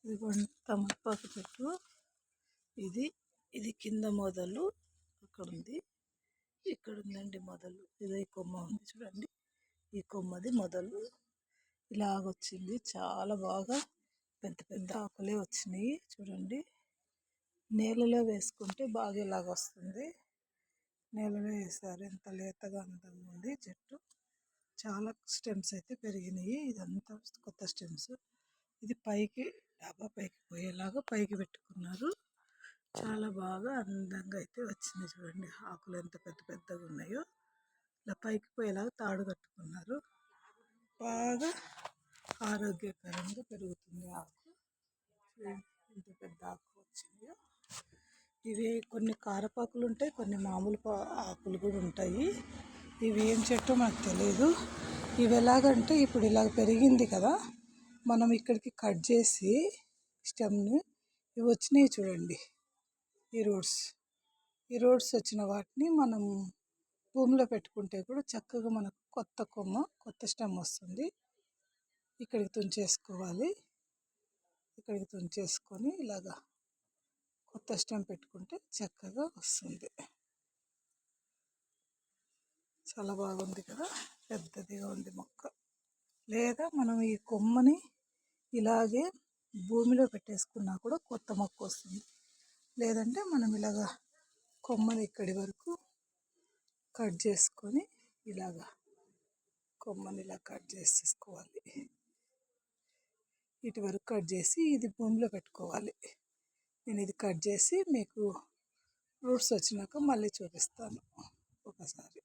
ఇది తమలపాకు చెట్టు. ఇది ఇది కింద మొదలు అక్కడ ఉంది, ఇక్కడ ఉందండి మొదలు. ఇది కొమ్మ ఉంది చూడండి, ఈ కొమ్మది మొదలు ఇలాగొచ్చింది. చాలా బాగా పెద్ద పెద్ద ఆకులే వచ్చినాయి చూడండి. నేలలో వేసుకుంటే బాగా ఇలాగ వస్తుంది. నేలలో వేసారు, ఎంత లేతగా అందంగా ఉంది చెట్టు. చాలా స్టెమ్స్ అయితే పెరిగినాయి. ఇదంతా కొత్త స్టెమ్స్. ఇది పైకి డాబా పైకి పోయేలాగా పైకి పెట్టుకున్నారు. చాలా బాగా అందంగా అయితే వచ్చింది చూడండి. ఆకులు ఎంత పెద్ద పెద్దగా ఉన్నాయో ఇలా పైకి పోయేలాగా తాడు కట్టుకున్నారు. బాగా ఆరోగ్యకరంగా పెరుగుతుంది ఆకు. ఎంత పెద్ద ఆకు వచ్చిందో. ఇవి కొన్ని కారపాకులు ఉంటాయి, కొన్ని మామూలు ఆకులు కూడా ఉంటాయి. ఇవి ఏం చెట్టు మనకు తెలియదు. ఇవి ఎలాగంటే ఇప్పుడు ఇలాగ పెరిగింది కదా, మనం ఇక్కడికి కట్ చేసి స్టెమ్ని ఇవి వచ్చినాయి చూడండి. ఈ రోడ్స్ వచ్చిన వాటిని మనం భూమిలో పెట్టుకుంటే కూడా చక్కగా మనకు కొత్త కొమ్మ, కొత్త స్టెమ్ వస్తుంది. ఇక్కడికి తుంచేసుకోవాలి. ఇక్కడికి తుంచేసుకొని ఇలాగా కొత్త స్టెమ్ పెట్టుకుంటే చక్కగా వస్తుంది. చాలా బాగుంది కదా, పెద్దదిగా ఉంది మొక్క. లేదా మనం ఈ కొమ్మని ఇలాగే భూమిలో పెట్టేసుకున్నా కూడా కొత్త మొక్క వస్తుంది. లేదంటే మనం ఇలాగా కొమ్మని ఇక్కడి వరకు కట్ చేసుకొని ఇలాగా కొమ్మని ఇలా కట్ చేసేసుకోవాలి. ఇటు వరకు కట్ చేసి ఇది భూమిలో పెట్టుకోవాలి. నేను ఇది కట్ చేసి మీకు రూట్స్ వచ్చినాక మళ్ళీ చూపిస్తాను ఒకసారి.